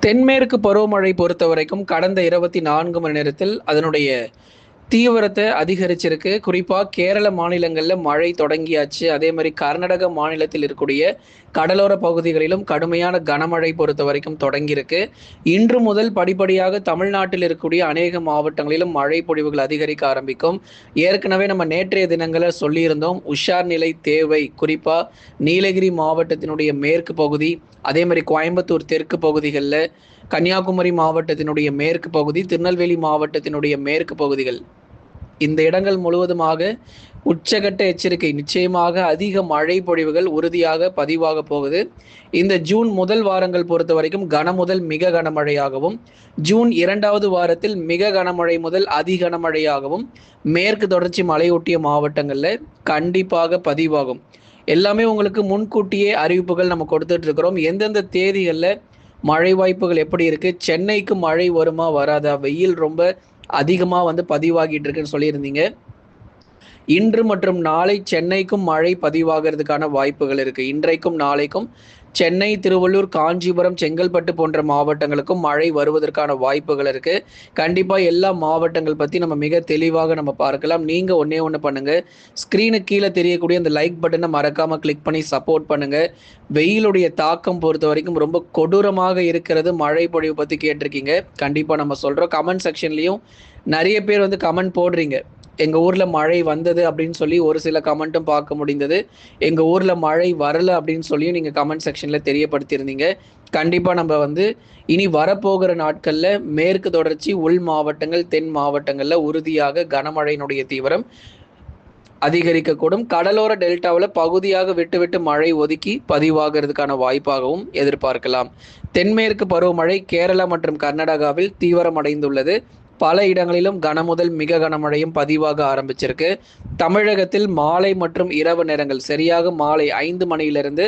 தென்மேற்கு பருவமழை பொறுத்தவரைக்கும் கடந்த 24 மணி நேரத்தில் அதனுடைய தீவிரத்தை அதிகரிச்சிருக்கு. குறிப்பா கேரள மாநிலங்கள்ல மழை தொடங்கியாச்சு. அதே மாரி கர்நாடக மாநிலத்தில் இருக்கக்கூடிய கடலோர பகுதிகளிலும் கடுமையான கனமழை பொறுத்தவரைக்கும் தொடங்கியிருக்கு. இன்று முதல் படிப்படியாக தமிழ்நாட்டில் இருக்கக்கூடிய அநேக மாவட்டங்களிலும் மழை பொழிவுகள் அதிகரிக்க ஆரம்பிக்கும். ஏற்கனவே நம்ம நேற்றைய தினங்கள்ல சொல்லியிருந்தோம். உஷார் நிலை தேவை. குறிப்பா நீலகிரி மாவட்டத்தினுடைய மேற்கு பகுதி, அதே மாரி கோயம்புத்தூர் தெற்கு பகுதிகள்ல, கன்னியாகுமரி மாவட்டத்தினுடைய மேற்கு பகுதி, திருநெல்வேலி மாவட்டத்தினுடைய மேற்கு பகுதிகள், இந்த இடங்கள் முழுவதுமாக உச்சகட்ட எச்சரிக்கை. நிச்சயமாக அதிக மழை பொழிவுகள் உறுதியாக பதிவாக போகுது. இந்த ஜூன் முதல் வாரங்கள் பொறுத்த வரைக்கும் கனமுதல் மிக கனமழையாகவும், ஜூன் 2வது வாரத்தில் மிக கனமழை முதல் அதி கனமழையாகவும் மேற்கு தொடர்ச்சி மலையொட்டிய மாவட்டங்கள்ல கண்டிப்பாக பதிவாகும். எல்லாமே உங்களுக்கு முன்கூட்டியே அறிவிப்புகள் நம்ம கொடுத்துட்டு இருக்கிறோம். எந்தெந்த தேதிகளில் மழை வாய்ப்புகள் எப்படி இருக்கு, சென்னைக்கு மழை வருமா வராதா, வெயில் ரொம்ப அதிகமாக பதிவாகிட்டு இருக்குன்னு சொல்லியிருந்தீங்க. இன்று மற்றும் நாளை சென்னைக்கும் மழை பதிவாகிறதுக்கான வாய்ப்புகள் இருக்கு. இன்றைக்கும் நாளைக்கும் சென்னை, திருவள்ளூர், காஞ்சிபுரம், செங்கல்பட்டு போன்ற மாவட்டங்களுக்கும் மழை வருவதற்கான வாய்ப்புகள் இருக்கு. கண்டிப்பா எல்லா மாவட்டங்கள் பத்தி நம்ம மிக தெளிவாக நம்ம பார்க்கலாம். நீங்க ஒன்னே ஒன்று பண்ணுங்க, ஸ்கிரீனுக்கு கீழே தெரியக்கூடிய அந்த லைக் பட்டனை மறக்காம கிளிக் பண்ணி சப்போர்ட் பண்ணுங்க. வெயிலுடைய தாக்கம் பொறுத்த வரைக்கும் ரொம்ப கொடூரமாக இருக்கிறது. மழை பொழிவு பத்தி கேட்டிருக்கீங்க, கண்டிப்பா நம்ம சொல்றோம். கமெண்ட் செக்ஷன்லயும் நிறைய பேர் கமெண்ட் போடுறீங்க. எங்கள் ஊரில் மழை வந்தது அப்படின்னு சொல்லி ஒரு சில கமெண்ட்டும் பார்க்க முடிந்தது. எங்கள் ஊரில் மழை வரலை அப்படின்னு சொல்லியும் நீங்கள் கமெண்ட் செக்ஷனில் தெரியப்படுத்தியிருந்தீங்க. கண்டிப்பாக நம்ம இனி வரப்போகிற நாட்களில் மேற்கு தொடர்ச்சி உள் மாவட்டங்கள், தென் மாவட்டங்களில் உறுதியாக கனமழையினுடைய தீவிரம் அதிகரிக்கக்கூடும். கடலோர டெல்டாவில் பகுதியாக விட்டு விட்டு மழை ஒதுக்கி பதிவாகிறதுக்கான வாய்ப்பாகவும் எதிர்பார்க்கலாம். தென்மேற்கு பருவமழை கேரளா மற்றும் கர்நாடகாவில் தீவிரமடைந்துள்ளது. பல இடங்களிலும் கனமுதல் மிக கனமழையும் பதிவாக ஆரம்பிச்சிருக்கு. தமிழகத்தில் மாலை மற்றும் இரவு நேரங்கள் சரியாக மாலை 5 மணியிலிருந்து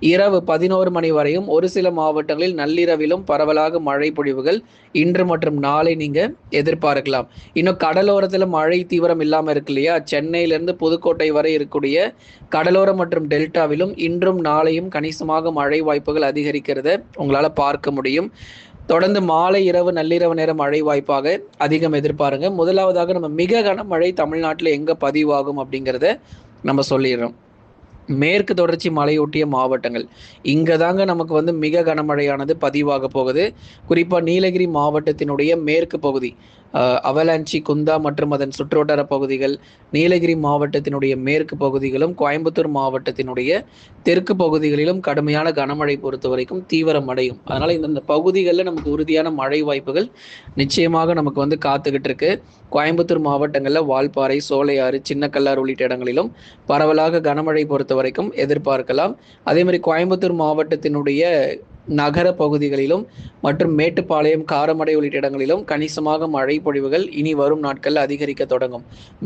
இரவு 11 மணி வரையும் ஒரு சில மாவட்டங்களில் நள்ளிரவிலும் பரவலாக மழை பொழிவுகள் இன்று மற்றும் நாளை நீங்க எதிர்பார்க்கலாம். இன்னும் கடலோரத்தில் மழை தீவிரம் இல்லாமல் இருக்கு இல்லையா, சென்னையிலிருந்து புதுக்கோட்டை வரை இருக்கக்கூடிய கடலோரம் மற்றும் டெல்டாவிலும் இன்றும் நாளையும் கணிசமாக மழை வாய்ப்புகள் அதிகரிக்கிறத உங்களால பார்க்க முடியும். தொடர்ந்து மாலை, இரவு, நள்ளிரவு நேரம் மழை வாய்ப்பாக அதிகம் எதிர்பாருங்க. முதலாவதாக நம்ம மிக கனமழை தமிழ்நாட்டில் எங்க பதிவாகும் அப்படிங்கிறத நம்ம சொல்லிடுறோம். மேற்கு தொடர்ச்சி மலையொட்டிய மாவட்டங்கள், இங்கே தாங்க நமக்கு மிக கனமழையானது பதிவாக போகுது. குறிப்பாக நீலகிரி மாவட்டத்தினுடைய மேற்கு பகுதி, அவலாஞ்சி, குந்தா மற்றும் அதன் சுற்றுவட்டார பகுதிகள், நீலகிரி மாவட்டத்தினுடைய மேற்கு பகுதிகளும், கோயம்புத்தூர் மாவட்டத்தினுடைய தெற்கு பகுதிகளிலும் கடுமையான கனமழை பொறுத்த வரைக்கும் தீவிரமடையும். அதனால் இந்த பகுதிகளில் நமக்கு உறுதியான மழை வாய்ப்புகள் நிச்சயமாக நமக்கு காத்துக்கிட்டு இருக்கு. கோயம்புத்தூர் மாவட்டங்களில் வால்பாறை, சோலையாறு, சின்னக்கல்லாறு உள்ளிட்ட இடங்களிலும் பரவலாக கனமழை பொறுத்த வரைக்கும் எதிர்பார்க்கலாம். அதே மாதிரி கோயம்புத்தூர் மாவட்டத்தினுடைய நகர பகுதிகளிலும் மற்றும் மேட்டுப்பாளையம், காரமடை உள்ளிட்ட இடங்களிலும் கணிசமாக மழை பொழிவுகள் இனி வரும் நாட்களில் அதிகரிக்க தொடங்கும்.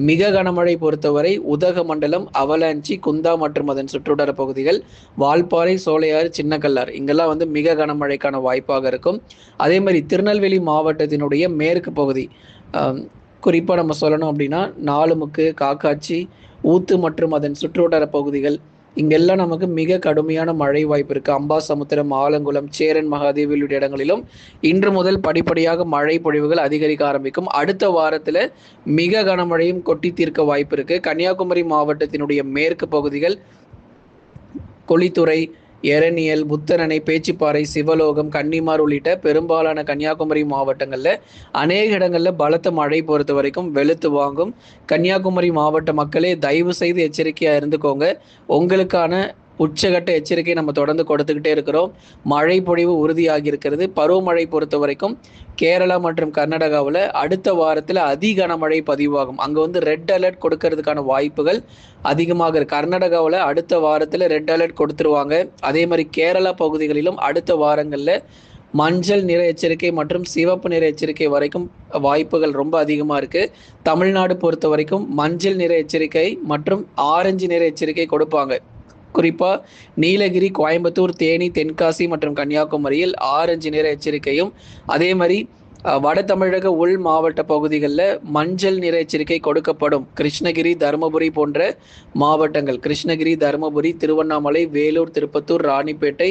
மிக கனமழை பொறுத்தவரை உதகமண்டலம், அவலாஞ்சி, குந்தா மற்றும் அதன் சுற்றுவட்டார பகுதிகள், வால்பாறை, சோலையாறு, சின்னக்கல்லாறு இங்கெல்லாம் மிக கனமழைக்கான வாய்ப்பாக இருக்கும். அதே மாதிரி திருநெல்வேலி மாவட்டத்தினுடைய மேற்கு பகுதி, குறிப்பாக நம்ம சொல்லணும் அப்படின்னா நாலுமுக்கு, காக்காட்சி, ஊத்து மற்றும் அதன் சுற்றுவட்டார பகுதிகள், இங்கெல்லாம் நமக்கு மிக கடுமையான மழை வாய்ப்பு இருக்கு. அம்பாசமுத்திரம், ஆலங்குளம், சேரன் மகாதேவி உள்ளிட்ட இடங்களிலும் இன்று முதல் படிப்படியாக மழை பொழிவுகள் அதிகரிக்க ஆரம்பிக்கும். அடுத்த வாரத்தில் மிக கனமழையும் கொட்டி தீர்க்க வாய்ப்பு இருக்கு. கன்னியாகுமரி மாவட்டத்தினுடைய மேற்கு பகுதிகள், கொளித்துறை, எரணியல், புத்தனணை, பேச்சிப்பாறை, சிவலோகம், கன்னிமார் உள்ளிட்ட பெரும்பாலான கன்னியாகுமரி மாவட்டங்களில் அநேக இடங்களில் பலத்த மழை பொறுத்த வரைக்கும் வெளுத்து வாங்கும். கன்னியாகுமரி மாவட்ட மக்களே தயவு செய்து எச்சரிக்கையாக இருந்துக்கோங்க. உங்களுக்கான உச்சகட்ட எச்சரிக்கை நம்ம தொடர்ந்து கொடுத்துக்கிட்டே இருக்கிறோம். மழை பொழிவு உறுதியாகி இருக்கிறது. பருவமழை பொறுத்த வரைக்கும் கேரளா மற்றும் கர்நாடகாவில் அடுத்த வாரத்தில் அதி கனமழை பதிவாகும். அங்கே ரெட் அலர்ட் கொடுக்கறதுக்கான வாய்ப்புகள் அதிகமாக இருக்கு. கர்நாடகாவில் அடுத்த வாரத்தில் ரெட் அலர்ட் கொடுத்துருவாங்க. அதே மாதிரி கேரளா பகுதிகளிலும் அடுத்த வாரங்களில் மஞ்சள் நிற எச்சரிக்கை மற்றும் சிவப்பு நிற எச்சரிக்கை வரைக்கும் வாய்ப்புகள் ரொம்ப அதிகமாக இருக்குது. தமிழ்நாடு பொறுத்த வரைக்கும் மஞ்சள் நிற எச்சரிக்கை மற்றும் ஆரஞ்சு நிற எச்சரிக்கை கொடுப்பாங்க. குறிப்பாக நீலகிரி, கோயம்புத்தூர், தேனி, தென்காசி மற்றும் கன்னியாகுமரியில் ஆரஞ்சு நிற எச்சரிக்கையும், அதே மாதிரி வட தமிழக உள் மாவட்ட பகுதிகளில் மஞ்சள் நிற எச்சரிக்கை கொடுக்கப்படும். கிருஷ்ணகிரி, தருமபுரி போன்ற மாவட்டங்கள், கிருஷ்ணகிரி, தருமபுரி, திருவண்ணாமலை, வேலூர், திருப்பத்தூர், ராணிப்பேட்டை,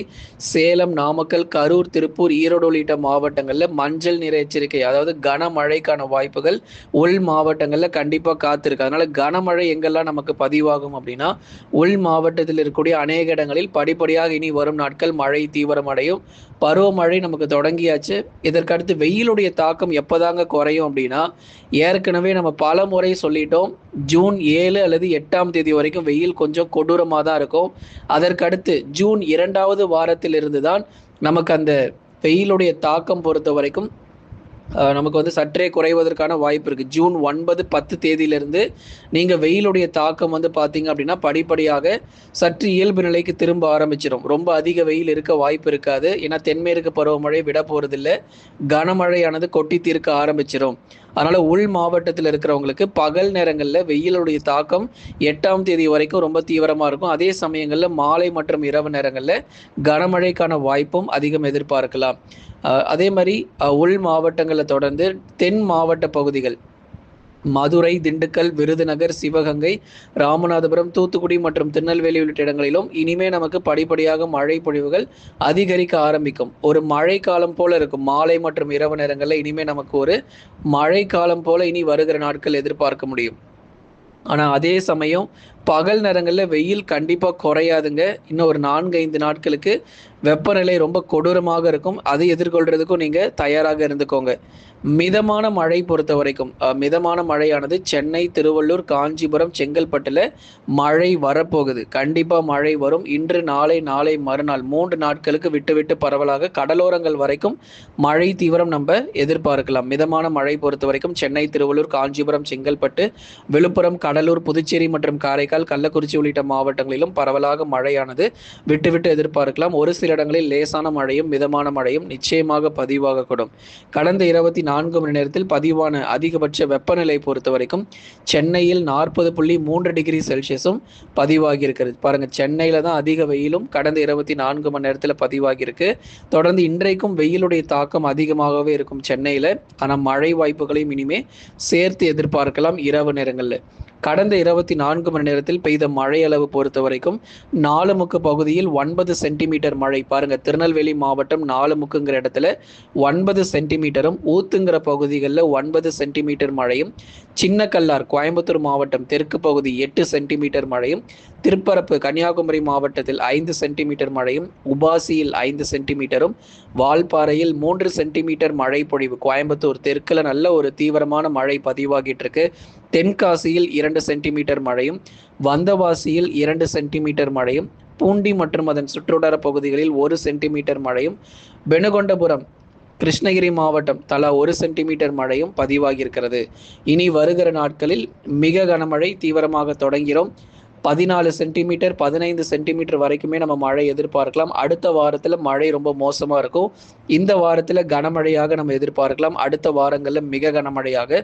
சேலம், நாமக்கல், கரூர், திருப்பூர், ஈரோடு உள்ளிட்ட மாவட்டங்களில் மஞ்சள் நிற எச்சரிக்கை, அதாவது கனமழைக்கான வாய்ப்புகள் உள் மாவட்டங்களில் கண்டிப்பாக காத்திருக்கு. அதனால கனமழை எங்கெல்லாம் நமக்கு பதிவாகும் அப்படின்னா, உள் மாவட்டத்தில் இருக்கக்கூடிய அநேக இடங்களில் படிப்படியாக இனி வரும் நாட்கள் மழை தீவிரமடையும். பருவமழை நமக்கு தொடங்கியாச்சு. இதற்கடுத்து வெயிலுடைய தாக்கம் எப்போதாங்க குறையும் அப்படின்னா, ஏற்கனவே நம்ம பல முறை சொல்லிட்டோம், ஜூன் 7 அல்லது 8ஆம் தேதி வரைக்கும் வெயில் கொஞ்சம் கொடூரமாக தான் இருக்கும். அதற்கடுத்து ஜூன் 2வது வாரத்திலிருந்து தான் நமக்கு அந்த வெயிலுடைய தாக்கம் பொறுத்த வரைக்கும் நமக்கு சற்றே குறைவதற்கான வாய்ப்பு இருக்குது. ஜூன் 9, 10 தேதியிலிருந்து நீங்கள் வெயிலுடைய தாக்கம் பார்த்தீங்க அப்படின்னா படிப்படியாக சற்று இயல்பு நிலைக்கு திரும்ப ஆரம்பிச்சிடும். ரொம்ப அதிக வெயில் இருக்க வாய்ப்பு இருக்காது. ஏன்னா தென்மேற்கு பருவமழை விட போகிறதில்ல. கனமழையானது கொட்டி தீர்க்க ஆரம்பிச்சிடும். அதனால் உள் மாவட்டத்தில் இருக்கிறவங்களுக்கு பகல் நேரங்களில் வெயிலுடைய தாக்கம் 8ஆம் தேதி வரைக்கும் ரொம்ப தீவிரமாக இருக்கும். அதே சமயங்களில் மாலை மற்றும் இரவு நேரங்களில் கனமழைக்கான வாய்ப்பும் அதிகம் எதிர்பார்க்கலாம். அதே மாதிரி உள் மாவட்டங்களை தொடர்ந்து தென் மாவட்ட பகுதிகள் மதுரை, திண்டுக்கல், விருதுநகர், சிவகங்கை, ராமநாதபுரம், தூத்துக்குடி மற்றும் திருநெல்வேலி உள்ளிட்ட இடங்களிலும் இனிமே நமக்கு படிப்படியாக மழை பொழிவுகள் அதிகரிக்க ஆரம்பிக்கும். ஒரு மழை காலம் போல இருக்கும். மாலை மற்றும் இரவு நேரங்களில் இனிமே நமக்கு ஒரு மழை காலம் போல இனி வருகிற நாட்கள் எதிர்பார்க்க முடியும். ஆனால் அதே சமயம் பகல் நேரங்களில் வெயில் கண்டிப்பாக குறையாதுங்க. இன்னும் ஒரு 4-5 நாட்களுக்கு வெப்பநிலை ரொம்ப கொடூரமாக இருக்கும். அதை எதிர்கொள்றதுக்கும் நீங்கள் தயாராக இருந்துக்கோங்க. மிதமான மழை பொறுத்த வரைக்கும் மிதமான மழையானது சென்னை, திருவள்ளூர், காஞ்சிபுரம், செங்கல்பட்டில் மழை வரப்போகுது. கண்டிப்பாக மழை வரும். இன்று, நாளை, நாளை மறுநாள் 3 நாட்களுக்கு விட்டு விட்டு பரவலாக கடலோரங்கள் வரைக்கும் மழை தீவிரம் நம்ம எதிர்பார்க்கலாம். மிதமான மழை பொறுத்த வரைக்கும் சென்னை, திருவள்ளூர், காஞ்சிபுரம், செங்கல்பட்டு, விழுப்புரம், கடலூர், புதுச்சேரி மற்றும் காரைக்கால், கள்ளக்குறிச்சி உள்ளிட்ட மாவட்டங்களிலும் பரவலாக மழையானது விட்டு விட்டு எதிர்பார்க்கலாம். ஒரு சில இடங்களில் லேசான மழையும் மிதமான மழையும் நிச்சயமாக பதிவாகக்கூடும். கடந்த 24 மணி நேரத்தில் பதிவான அதிகபட்ச வெப்பநிலை பொறுத்த வரைக்கும் சென்னையில் 40.3 டிகிரி செல்சியஸும் பதிவாகி இருக்கிறது. பாருங்க, சென்னையில தான் அதிக வெயிலும் கடந்த 24 மணி நேரத்தில் பதிவாகி இருக்கு. தொடர்ந்து இன்றைக்கும் வெயிலுடைய தாக்கம் அதிகமாகவே இருக்கும் சென்னையில. ஆனால் மழை வாய்ப்புகளையும் இனிமே சேர்த்து எதிர்பார்க்கலாம் இரவு நேரங்களில். கடந்த 24 மணி நேரத்தில் பெய்த மழை அளவு பொறுத்த வரைக்கும் 4 முக்கு பகுதியில் 9 சென்டிமீட்டர் மழை. பாருங்க, திருநெல்வேலி மாவட்டம் 4 முக்குங்கிற இடத்துல 9 சென்டிமீட்டரும், ஊத்துங்கிற பகுதிகளில் 9 சென்டிமீட்டர் மழையும், சின்னக்கல்லார் கோயம்புத்தூர் மாவட்டம் தெற்கு பகுதி 8 சென்டிமீட்டர் மழையும், திருப்பரப்பு கன்னியாகுமரி மாவட்டத்தில் 5 சென்டிமீட்டர் மழையும், உபாசியில் 5 சென்டிமீட்டரும், வால்பாறையில் 3 சென்டிமீட்டர் மழை பொழிவு. கோயம்புத்தூர் தெற்குல நல்ல ஒரு தீவிரமான மழை பதிவாகிட்டு இருக்கு. தென்காசியில் 2 சென்டிமீட்டர் மழையும், வந்தவாசியில் 2 சென்டிமீட்டர் மழையும், பூண்டி மற்றும் அதன் சுற்றுவட்டார பகுதிகளில் 1 சென்டிமீட்டர் மழையும், பெனுகொண்டபுரம் கிருஷ்ணகிரி மாவட்டம் தலா 1 சென்டிமீட்டர் மழையும் பதிவாகி இருக்கிறது. இனி வருகிற நாட்களில் மிக கனமழை தீவிரமாக தொடங்கிறோம். 14 சென்டிமீட்டர் 15 சென்டிமீட்டர் வரைக்குமே நம்ம மழை எதிர்பார்க்கலாம். அடுத்த வாரத்தில் மழை ரொம்ப மோசமாக இருக்கும். இந்த வாரத்தில் கனமழையாக நம்ம எதிர்பார்க்கலாம். அடுத்த வாரங்களில் மிக கனமழையாக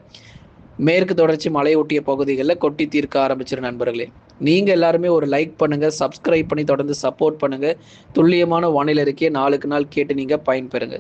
மேற்கு தொடர்ச்சி மலை ஒட்டிய பகுதிகளில் கொட்டி தீர்க்க ஆரம்பிச்சிரு. நண்பர்களே, நீங்கள் எல்லாருமே ஒரு லைக் பண்ணுங்கள், சப்ஸ்கிரைப் பண்ணி தொடர்ந்து சப்போர்ட் பண்ணுங்கள். துல்லியமான வானிலை அறிக்கையை நாளுக்கு நாள் கேட்டு நீங்கள் பயன்பெறுங்க.